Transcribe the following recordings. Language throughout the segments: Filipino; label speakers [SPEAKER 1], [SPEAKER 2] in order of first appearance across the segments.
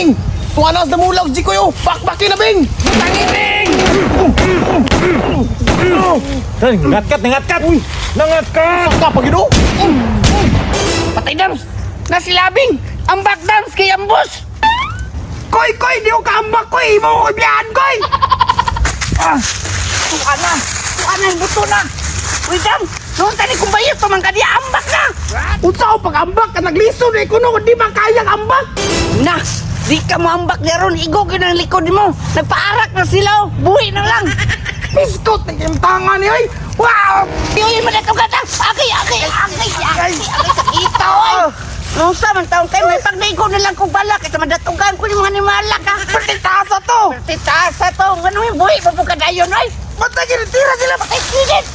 [SPEAKER 1] Bing. Tuanas na mulaw si Kuyo. Bakbakin na, Bing. Tangi, Bing.
[SPEAKER 2] Nangatkat. Nangatkat.
[SPEAKER 1] Saka pa, Gido.
[SPEAKER 3] Patay Dams! Nasilabing! Ambak Dams kay Ambos! Koy! Di ko kaambak, Koy! Imo ko biyahan, Koy! Tuan na! Yung buto na! Uy, Dams! Noon tani kung bayot pa man ka diya, ambak na! Unsa ko pag-ambak ka nagliso na kuno di man kayang ambak! Na! Di ka mo ambak niya ron, igogin ang likod mo! Nagpaarak na sila, buhay na lang! Piskot na yung tanga niyo, oy! Wow! Yun man ito gata! Agay! Sakita, oy! Nung sa man taong kayo, may pagdaigo na lang kong balak. Ito madatugan ko yung mga animala ka. Pertitasa to! Ano yung buhay? Mapukadayon, oy! Matay kinitira sila! Matay kinit!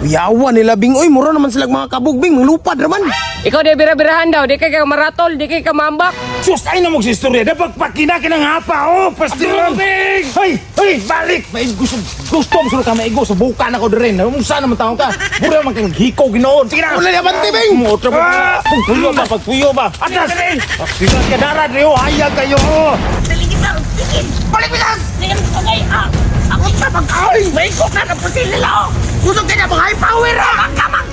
[SPEAKER 1] Yawa nila, Bing. Oy, mura naman silang mga kabog, Bing. Manglupad naman.
[SPEAKER 4] Ikaw di bira-birahan daw, di kay ka maratol, di kay ka mambak.
[SPEAKER 2] Sus, ay na mong istorya. Dapat pakinaki ng hapa, oh. Pastilan. Hoy, balik. May gusto mo sila ka maigo. Subukan ako rin. Saan naman tao ka? Mura naman kang hikaw ginoon. Sige na.
[SPEAKER 1] Wala na, Bante, Bing.
[SPEAKER 2] Motra mo. Pagpuyo ba? Atas. Pastilan ka darat, Rio. Hayag kayo.
[SPEAKER 3] Daligid lang! Digid! Balik mo lang! Digid! Okay, ako sa pag-ay! May ikot na na po sila lang! Gusto ka na mga high power ah! Kamang!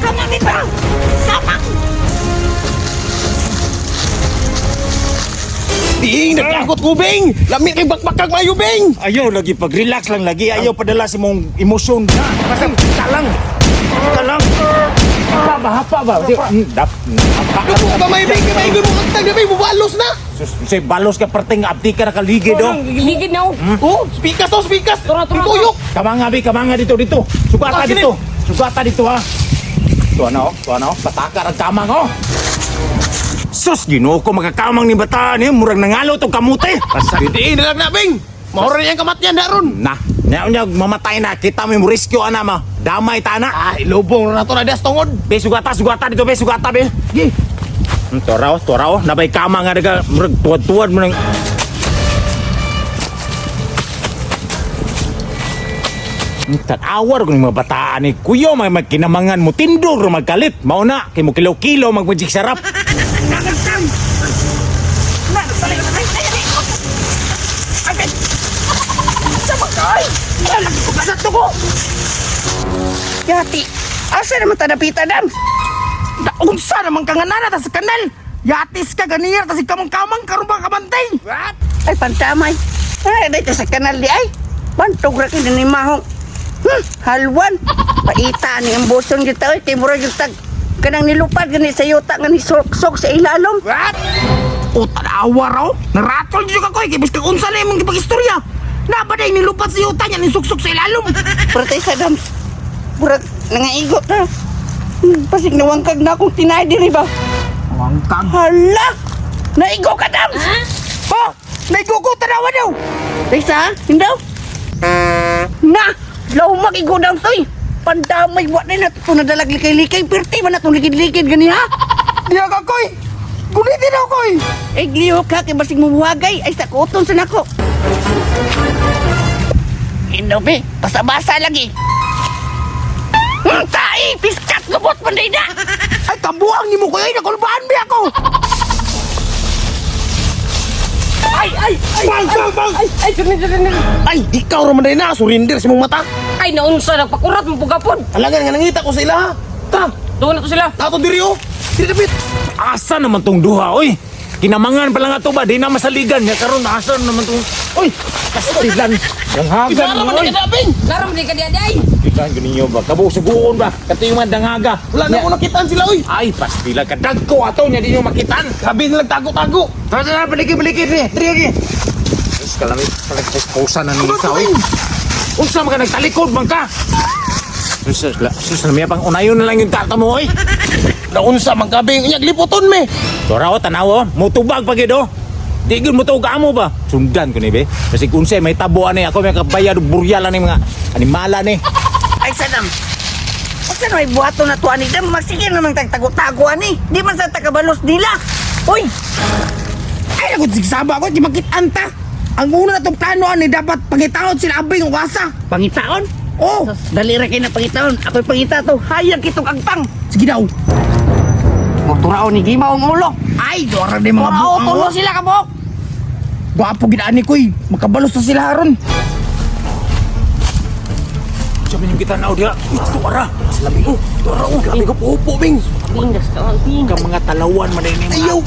[SPEAKER 3] Kamang dito! Kamang!
[SPEAKER 1] Bing, nagkakot ko, Bing. Lami kay bakbakag mayo, Bing.
[SPEAKER 2] Ayaw lagi, pag-relax lang lagi. Ayaw padala sa mong emosyon. Basta ka lang. Hapa ba?
[SPEAKER 1] Ako ba may Bing? May mo kantag na, Bing. Bubalos na.
[SPEAKER 2] Say balos ka perting abdi ka nakaligid oh.
[SPEAKER 4] Ligid na oh.
[SPEAKER 1] Oh, speakas.
[SPEAKER 4] Tara.
[SPEAKER 1] Tuyok.
[SPEAKER 2] Kamanga dito. Sugata dito ha. Tuwa na oh. Pataka ang kamang oh. Sus, Ginoo ko makakamang ni bata ni murag nangalo tong kamote.
[SPEAKER 1] Hindi na lang na, Bing. Mahura niya ang kamatyan daron.
[SPEAKER 2] Naon mamatay na kita mo rescue ana ma. Damay ta na.
[SPEAKER 1] Ay, lubong na to na das tungod.
[SPEAKER 2] Be sugata dito be.
[SPEAKER 1] Gi.
[SPEAKER 2] Toraw, nabay kamang nga daga murag tuwad mo nang Tan-awar ko ng mga bataan ni Kuyo, may magkinamangan mo tindog o magkalit. Mauna, kay mo kilo-kilo magmajik sarap.
[SPEAKER 3] Yati! Asa naman tadapita, Dam? Daunsa naman ka nga nana sa kanal! Yatis ka ganir, tas kamang-kamang karon ba kabantay? Ay, pantamay! Ay, dito sa kanal di ay! Bantog ra kini ni Mahong! Halwan! Paita ni ang boson kita, oy! Timura yung tag! Kanang nilupad, gani sa yuta, gani sok sa ilalom! O, tanawa raw! Naratol dito ka ko, kibis kang unsa na yung mga ipag-istorya! Nabaday nilupad sa yuta niya, nisuksok sa ilalom! Pratay sa Dam! Burak, nangaigot na! Pasig nawangkag na akong tinay diri ba? Nawangkag? Hala! Naigo ka, Dam! Oh! Naigo ko, tanawa daw! Taysa, hindaw? Na! Law mag-igo, Dam, toy! Pandamay, wak na ito nadalag likay-likay, pirti man na itong likid-likid gani, ha? Diya ka, Koy! Gunitin ako, Koy! Eh, gliho ka, kay basig mumuhagay, ay sa kuton sa nako! Hindaw, be, basa-basa lagi! Tai! Piskat gabot panday na! Ay, kabuang ni mo ko yun! Nakulbaan ba ako? Ay!
[SPEAKER 4] Bang! Ay, sunod.
[SPEAKER 1] Ay, ikaw raman na surindir sa mong mata.
[SPEAKER 4] Ay, naunsa, nagpakurat mo pugapon.
[SPEAKER 1] Alagan nga nangita ko sa ila, ha? Ta,
[SPEAKER 4] Doon na to sila.
[SPEAKER 1] tato diri, oh. Diri kapit.
[SPEAKER 2] Asa naman tong duha, oy? Kinamangan pa lang ato ba? Di na masaligan. Ya karon asa naman tong... Oy! Kastilan! Yang hagan
[SPEAKER 1] Ibara man
[SPEAKER 2] oy!
[SPEAKER 1] na kadabing.
[SPEAKER 4] Laram di ka diaday.
[SPEAKER 2] Ikan ganinyo ba? Kabusuguon ba? Katuyungan dangaga.
[SPEAKER 1] Wala na ko nakitaan sila, oy.
[SPEAKER 2] Ay, pastila ka. Dagko ato niya di nyo makitan.
[SPEAKER 1] Sabi nila tago-tago.
[SPEAKER 2] Tara, balik-balik ni. Diri lagi. Terus kalami, kusa na nila oy. Unsa man ka nagtalikod man ka? Sus, lamia pang unayon na lang yung tata mo, oy.
[SPEAKER 1] Naunsa man kabing inyag liputon me.
[SPEAKER 2] Tora o, tanaw o. Mutubag pa gido. Di gud mo tuga mo ba? Sundan ko ni be. Kasi kunsay may tabuan ni ako may kabayad buryalan ni mga animala ni.
[SPEAKER 3] Ay, Sadam! Asa na may buhato na tuwan ni Dam? Magsige naman tagtago-tago ani! Di man sa tagabalos nila! Uy! Ay, ako sigsaba ako, di makitanta! Ang una na itong plano ani, dapat pangitaon sila abing o asa! Pangitaon? Oo! Dali ra kayo na pangitaon! Ako'y pangita to! Hayag kitong agpang! Sige daw! Turao ni Gimaw ang ulo.
[SPEAKER 1] Ay, dora di mga
[SPEAKER 3] Turao,
[SPEAKER 1] buang
[SPEAKER 3] tulo
[SPEAKER 1] oh.
[SPEAKER 3] sila kabok.
[SPEAKER 1] Gwapo gidaan ni Koy. Makabalos na sila haron.
[SPEAKER 2] Sabi niyo kita na dia. Tuara.
[SPEAKER 1] Salabi oh. Dora oh. Grabe ka po, Bing.
[SPEAKER 4] Tindas ka ang ting.
[SPEAKER 2] Ka mga talawan man ini
[SPEAKER 1] Ayaw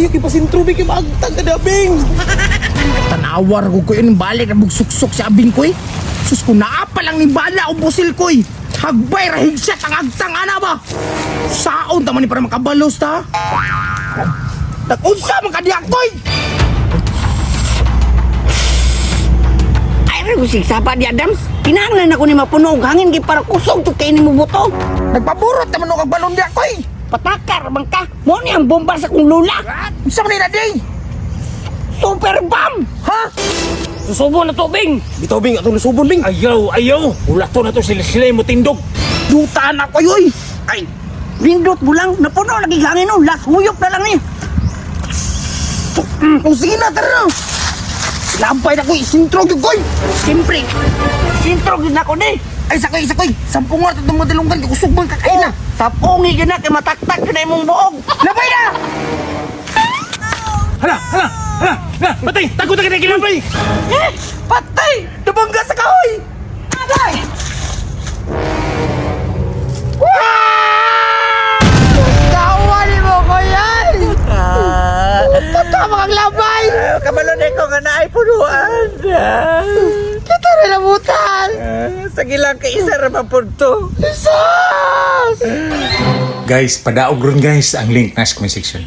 [SPEAKER 1] kay pasintro Bing. Kay maagtang ka na, Bing. Tanawar ko ko yun. Balik na bugsuksok si Abing Koy. Sus ko naapa lang ni Bala o busil Koy. Hagbay rahig siya tang agtang ana ba. Saon taman ni para makabalos ta. Tag-unsa man kadiak Koy.
[SPEAKER 3] Ay, rin ko sigsapa di Adams. Kinahanglan ako ni mapunog hangin kay para kusog to kay ni mo buto.
[SPEAKER 1] Nagpaburot naman o kagbalon diak Koy.
[SPEAKER 3] Patakar bang ka. Mo ni ang bomba sa kong lula.
[SPEAKER 1] Unsa man ni day?
[SPEAKER 3] Super bomb.
[SPEAKER 1] Ha?
[SPEAKER 4] Susubo na to, Bing.
[SPEAKER 1] Bitaw Bing atong lusubon Bing.
[SPEAKER 2] Ayaw. Ulato na to sila mo tindog.
[SPEAKER 1] Dutaan ako yoy.
[SPEAKER 3] Ay, lindot bulang. Napuno lagi hangin no. Last huyop na lang ni.
[SPEAKER 1] Kung sige na tara. Lampay na ko isintro gyud Koy.
[SPEAKER 3] Siyempre. Sintrog din ako di.
[SPEAKER 1] Ay sakoy. Sampung nga itong madalunggan. Kusog bang kakain na.
[SPEAKER 3] Sa pungi yun na kay mataktak yun na imong buog.
[SPEAKER 1] Labay na!
[SPEAKER 2] Hala. Patay. Takot na kita kinabay.
[SPEAKER 1] Patay! Nabangga sa kahoy! Agay! Tawa ni mo ko yan! Tama kang labay!
[SPEAKER 3] Kabalo na ko nga na ay punuan.
[SPEAKER 1] Kita rin nabutan!
[SPEAKER 3] Sa gilang ka isa ra punto.
[SPEAKER 1] Jesus!
[SPEAKER 2] Guys, padaog ron guys ang link na sa comment section.